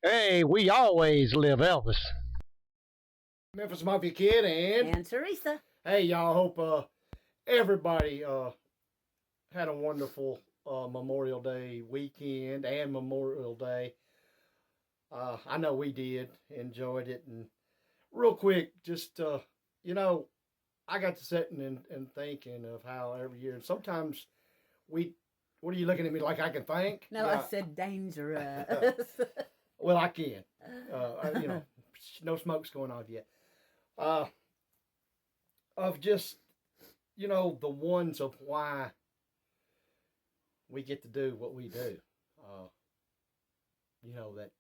Hey, we always live Elvis. Memphis Mafia Kid And Teresa. hey y'all, hope everybody had a wonderful Memorial Day weekend and Memorial Day. I know we did, enjoyed it, and real quick, just you know, I got to sitting and thinking of how every year, and sometimes we, what are you looking at me like I can think? No, I said dangerous. Well, I can. No smoke's going off yet. Uh, of just the ones of why we get to do what we do. Uh, that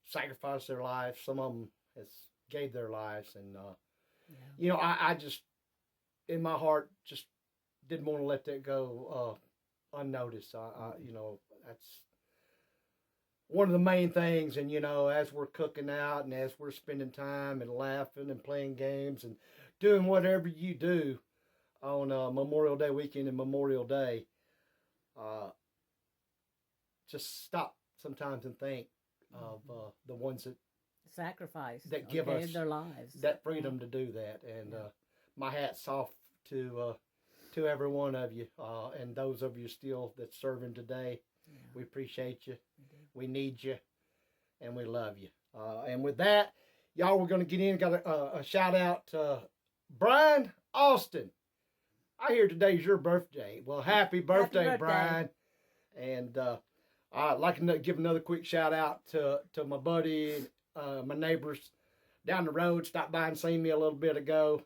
sacrificed their lives. Some of them has gave their lives, and Yeah. I just in my heart just didn't want to let that go unnoticed. That's one of the main things. And as we're cooking out and as we're spending time and laughing and playing games and doing whatever you do on Memorial Day weekend and Memorial Day, uh, just stop sometimes and think of the ones Sacrifice. that give gave us their lives. that freedom to do that. And my hat's off to every one of you, and those of you still that's serving today. Yeah. We appreciate you. We We need you, and we love you. And with that, y'all, we're going to get in. Got a shout out to Brian Austin. I hear today's your birthday. Well, happy birthday, Brian. And I'd like to give another quick shout out to my buddy, my neighbors down the road. Stopped by and seen me a little bit ago.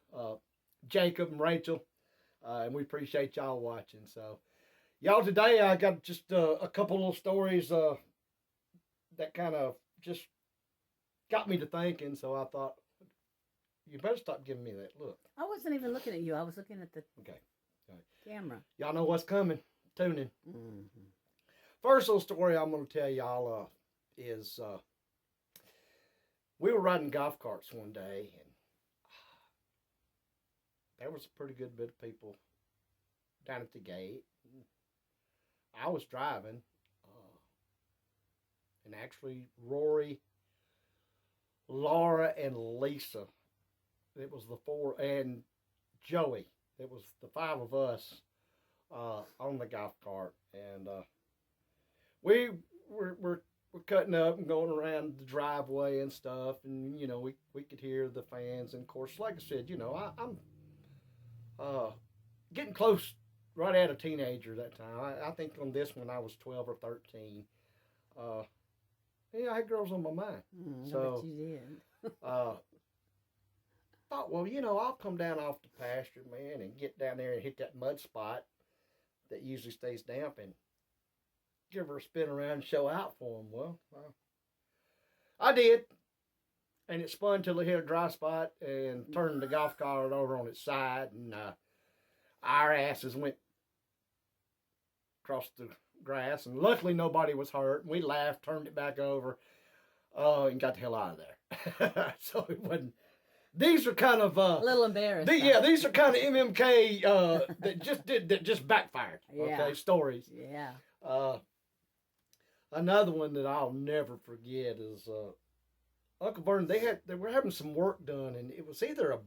Jacob and Rachel. And we appreciate y'all watching. So, y'all, today I got just a couple little stories that kind of just got me to thinking. So I thought, you better stop giving me that look. I wasn't even looking at you. I was looking at the Okay. camera. Y'all know what's coming. Tune in. Mm-hmm. First little story I'm going to tell y'all is we were riding golf carts one day, and there was a pretty good bit of people down at the gate. I was driving, and actually Rory, Laura, and Lisa. It was the four, and Joey. It was the five of us on the golf cart, and we were cutting up and going around the driveway and stuff, and we could hear the fans. And of course, like I said, I'm getting close, right at a teenager that time. I think on this one I was 12 or 13. I had girls on my mind. So you did. Thought, well, I'll come down off the pasture, man, and get down there and hit that mud spot that usually stays damp and give her a spin around and show out for them. Well, I did. And it spun till it hit a dry spot and turned the golf cart over on its side. And our asses went across the grass. And luckily nobody was hurt. And we laughed, turned it back over, and got the hell out of there. So it wasn't. These are kind of a little embarrassed. These are kind of MMK that just backfired. Yeah. Okay, stories. Yeah. Another one that I'll never forget is Uncle Vernon. They were having some work done, and it was either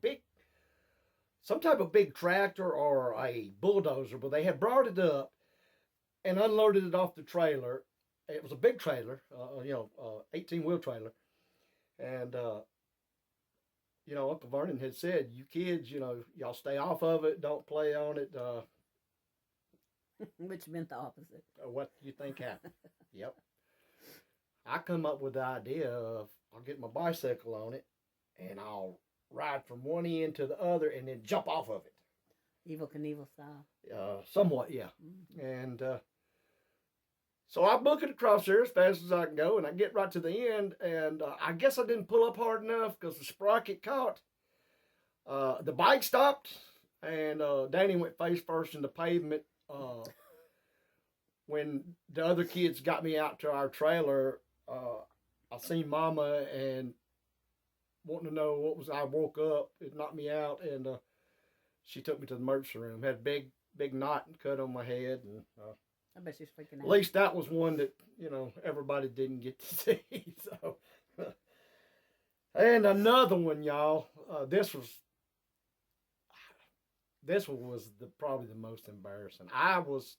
some type of big tractor or a bulldozer, but they had brought it up and unloaded it off the trailer. It was a big trailer, 18-wheel trailer, and Uncle Vernon had said, "You kids, y'all stay off of it. Don't play on it." Which meant the opposite. What do you think happened? Yep. I come up with the idea of I'll get my bicycle on it and I'll ride from one end to the other and then jump off of it. Evel Knievel style. Somewhat, yeah. Mm-hmm. And so I book it across there as fast as I can go, and I get right to the end, and I guess I didn't pull up hard enough because the sprocket caught. The bike stopped, and Danny went face first in the pavement. When the other kids got me out to our trailer, I seen Mama and wanting to know what was. I woke up, it knocked me out, and she took me to the emergency room. Had a big knot and cut on my head, and I bet she's freaking out. At least that was one that, everybody didn't get to see. So, and another one, y'all. This was probably the most embarrassing. I was,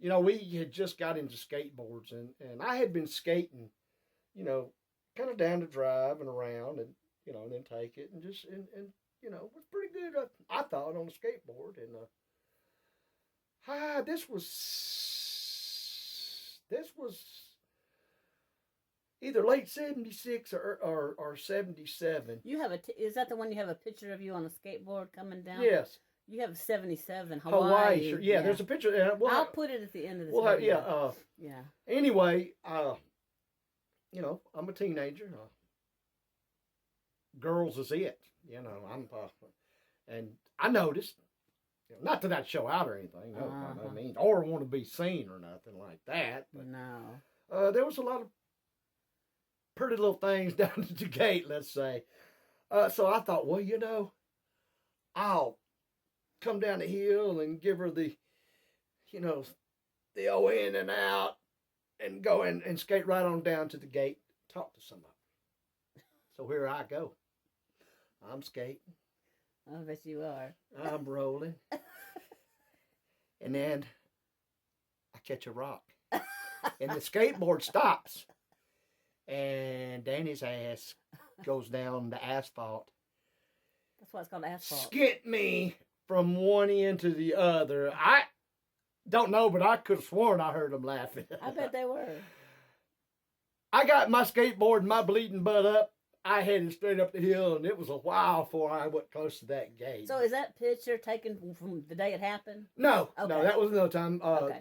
we had just got into skateboards, and I had been skating, kind of down the drive and around, and and then take it and just and was pretty good. I thought on the skateboard, and this was either late 76 or 77. You have is that the one you have a picture of you on a skateboard coming down? Yes. You have 77 Hawaii. Sure. Yeah, there's a picture. I'll put it at the end of this video. Yeah. Anyway, I'm a teenager. Girls is it. And I noticed, not that I'd show out or anything, no, by no means, or want to be seen or nothing like that. But, no. There was a lot of pretty little things down at the gate, let's say. So I thought, well, I'll come down the hill and give her the, the old in and out, and go and skate right on down to the gate, talk to somebody. So here I go. I'm skating. I bet you are. I'm rolling. And then I catch a rock. And the skateboard stops. And Danny's ass goes down the asphalt. That's why it's called asphalt. Skint me from one end to the other. I don't know, but I could have sworn I heard them laughing. I bet they were. I got my skateboard and my bleeding butt up. I headed straight up the hill, and it was a while before I went close to that gate. So is that picture taken from the day it happened? No, okay. No, that was another time. Okay.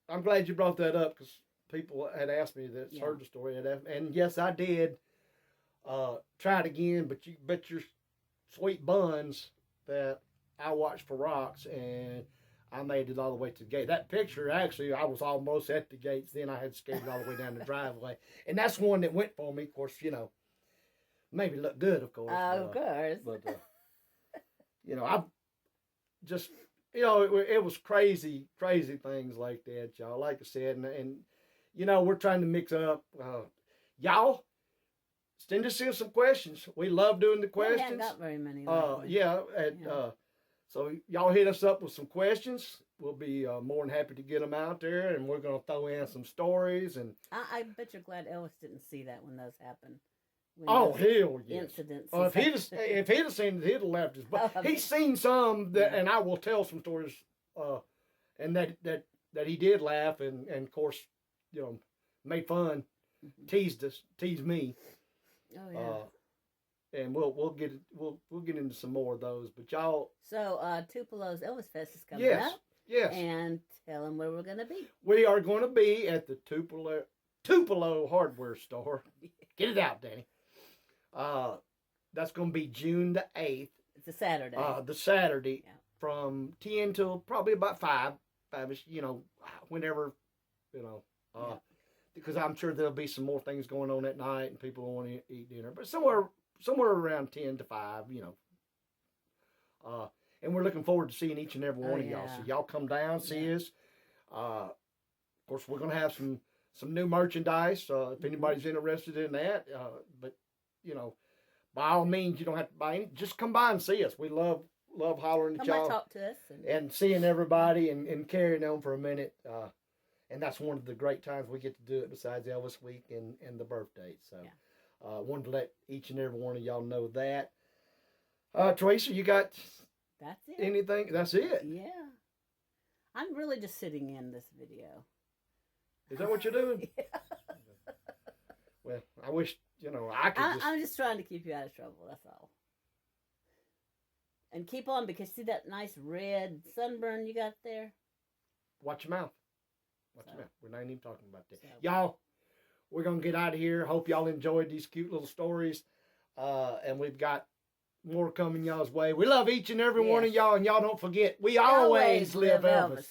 I'm glad you brought that up, because people had asked me that heard the story. And yes, I did try it again, but you bet your sweet buns that I watched for rocks, and I made it all the way to the gate. That picture, actually, I was almost at the gates. Then I had skated all the way down the driveway. And that's one that went for me. Of course, maybe look good, of course. Of course. But, I just, it was crazy things like that, y'all. Like I said, and we're trying to mix up. Y'all, send us in some questions. We love doing the questions. We haven't got very many. So y'all hit us up with some questions. We'll be more than happy to get them out there, and we're going to throw in some stories. And I bet you're glad Elvis didn't see that when those happened. Hell yes. Incidents. If he'd have seen it, he'd have laughed his butt. He's seen some, and I will tell some stories, and that he did laugh, and of course, made fun, teased me. Oh yeah. And we'll get into some more of those, but y'all. So Tupelo's Elvis Fest is coming up. Yes. And tell them where we're going to be. We are going to be at the Tupelo hardware store. Get it out, Danny. That's going to be June the 8th. It's a Saturday. The Saturday from 10 till probably about 5-ish. Whenever, because I'm sure there'll be some more things going on at night, and people will want to eat dinner. But somewhere around 10 to 5, and we're looking forward to seeing each and every one of y'all. So y'all come down, see us. Of course, we're going to have some new merchandise, if anybody's interested in that. But, by all means, you don't have to buy any. Just come by and see us. We love hollering at y'all. Come by, talk to us. And seeing everybody and carrying on for a minute. And that's one of the great times we get to do it, besides Elvis Week and the birthday. So wanted to let each and every one of y'all know that. Teresa, you got that's it. Anything? That's it? Yeah. I'm really just sitting in this video. Is that what you're doing? Yeah. Well, I wish, I could I'm just trying to keep you out of trouble, that's all. And keep on, because see that nice red sunburn you got there? Watch your mouth. Watch your mouth. We're not even talking about that. Y'all, we're going to get out of here. Hope y'all enjoyed these cute little stories. And we've got more coming y'all's way. We love each and every one of y'all. And y'all don't forget, we always live Elvis.